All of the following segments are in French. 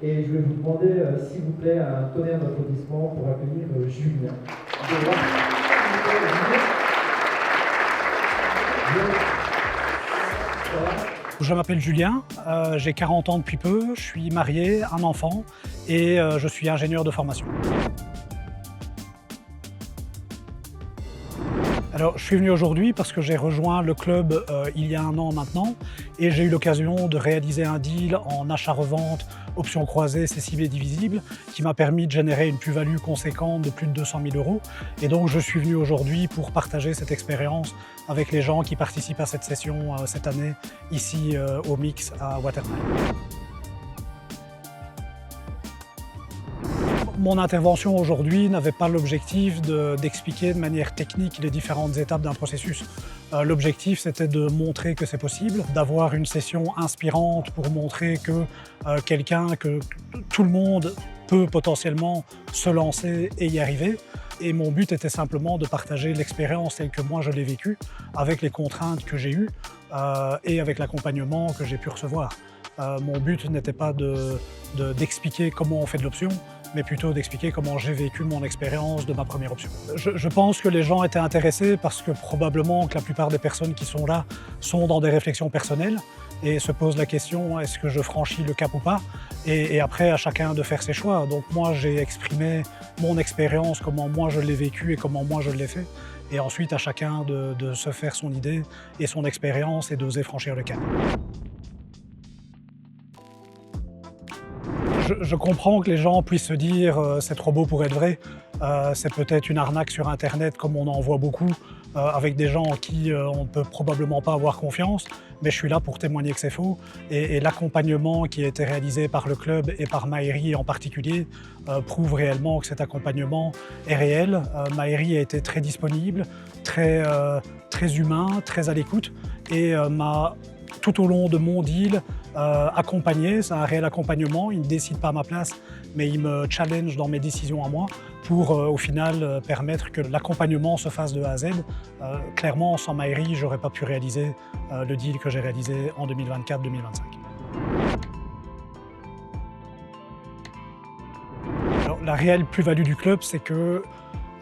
Et je vais vous demander, s'il vous plaît, un tonnerre d'applaudissements pour accueillir Julien. Je m'appelle Julien, j'ai 40 ans depuis peu, je suis marié, un enfant et je suis ingénieur de formation. Alors, je suis venu aujourd'hui parce que j'ai rejoint le club il y a un an maintenant et j'ai eu l'occasion de réaliser un deal en achat-revente, options croisées, cessibles et divisibles qui m'a permis de générer une plus-value conséquente de plus de 200 000 €. Et donc, je suis venu aujourd'hui pour partager cette expérience avec les gens qui participent à cette session cette année ici au Mix à Watermal. Mon intervention aujourd'hui n'avait pas l'objectif d'expliquer de manière technique les différentes étapes d'un processus. L'objectif, c'était de montrer que c'est possible, d'avoir une session inspirante pour montrer que que tout le monde peut potentiellement se lancer et y arriver. Et mon but était simplement de partager l'expérience telle que moi je l'ai vécue, avec les contraintes que j'ai eues et avec l'accompagnement que j'ai pu recevoir. Mon but n'était pas d'expliquer comment on fait de l'option, mais plutôt d'expliquer comment j'ai vécu mon expérience de ma première option. Je pense que les gens étaient intéressés parce que probablement que la plupart des personnes qui sont là sont dans des réflexions personnelles et se posent la question est-ce que je franchis le cap ou pas, et après à chacun de faire ses choix. Donc moi j'ai exprimé mon expérience, comment moi je l'ai vécu et comment moi je l'ai fait, et ensuite à chacun de se faire son idée et son expérience et d'oser franchir le cap. Je comprends que les gens puissent se dire c'est trop beau pour être vrai, c'est peut-être une arnaque sur Internet comme on en voit beaucoup, avec des gens en qui on ne peut probablement pas avoir confiance, mais je suis là pour témoigner que c'est faux. Et l'accompagnement qui a été réalisé par le club et par Maëri en particulier prouve réellement que cet accompagnement est réel. Maëri a été très disponible, très humain, très à l'écoute et m'a tout au long de mon deal accompagné. C'est un réel accompagnement, il ne décide pas à ma place, mais il me challenge dans mes décisions à moi pour au final permettre que l'accompagnement se fasse de A à Z. Clairement, sans Maëri, je n'aurais pas pu réaliser le deal que j'ai réalisé en 2024-2025. La réelle plus-value du club, c'est que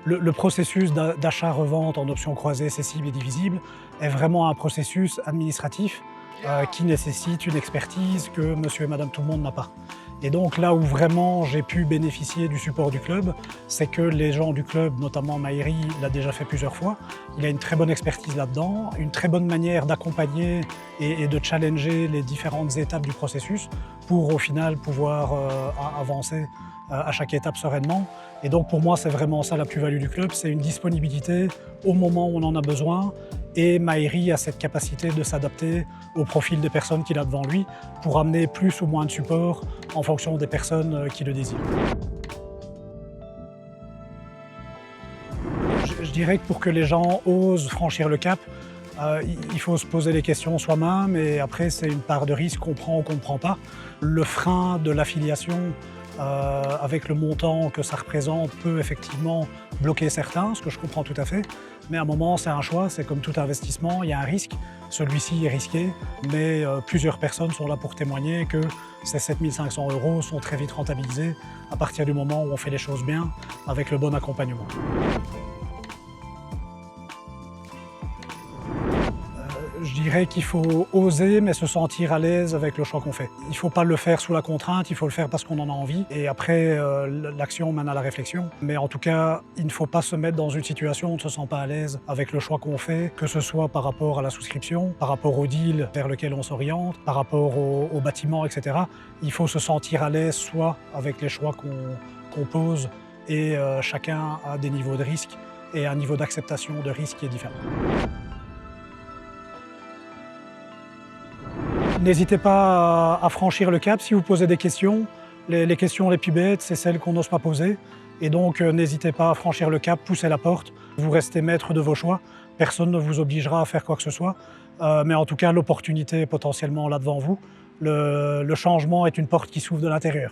le processus d'achat-revente en options croisées, cessibles et divisibles est vraiment un processus administratif qui nécessite une expertise que monsieur et madame tout le monde n'a pas. Et donc là où vraiment j'ai pu bénéficier du support du club, c'est que les gens du club, notamment Maëri, l'a déjà fait plusieurs fois. Il a une très bonne expertise là-dedans, une très bonne manière d'accompagner et de challenger les différentes étapes du processus pour au final pouvoir avancer à chaque étape sereinement. Et donc pour moi, c'est vraiment ça la plus-value du club, c'est une disponibilité au moment où on en a besoin. Et Maëri a cette capacité de s'adapter au profil des personnes qu'il a devant lui pour amener plus ou moins de support en fonction des personnes qui le désirent. Je dirais que pour que les gens osent franchir le cap, il faut se poser les questions soi-même et après c'est une part de risque qu'on prend ou qu'on ne prend pas. Le frein de l'affiliation avec le montant que ça représente peut effectivement bloquer certains, ce que je comprends tout à fait. Mais à un moment, c'est un choix, c'est comme tout investissement, il y a un risque. Celui-ci est risqué, mais plusieurs personnes sont là pour témoigner que ces 7 500 € sont très vite rentabilisés à partir du moment où on fait les choses bien, avec le bon accompagnement. Je dirais qu'il faut oser, mais se sentir à l'aise avec le choix qu'on fait. Il ne faut pas le faire sous la contrainte, il faut le faire parce qu'on en a envie. Et après, l'action mène à la réflexion. Mais en tout cas, il ne faut pas se mettre dans une situation où on ne se sent pas à l'aise avec le choix qu'on fait, que ce soit par rapport à la souscription, par rapport au deal vers lequel on s'oriente, par rapport au bâtiment, etc. Il faut se sentir à l'aise soit avec les choix qu'on pose et chacun a des niveaux de risque et un niveau d'acceptation de risque qui est différent. N'hésitez pas à franchir le cap si vous posez des questions. Les questions les plus bêtes, c'est celles qu'on n'ose pas poser. Et donc, n'hésitez pas à franchir le cap, pousser la porte. Vous restez maître de vos choix. Personne ne vous obligera à faire quoi que ce soit. Mais en tout cas, l'opportunité est potentiellement là devant vous. Le changement est une porte qui s'ouvre de l'intérieur.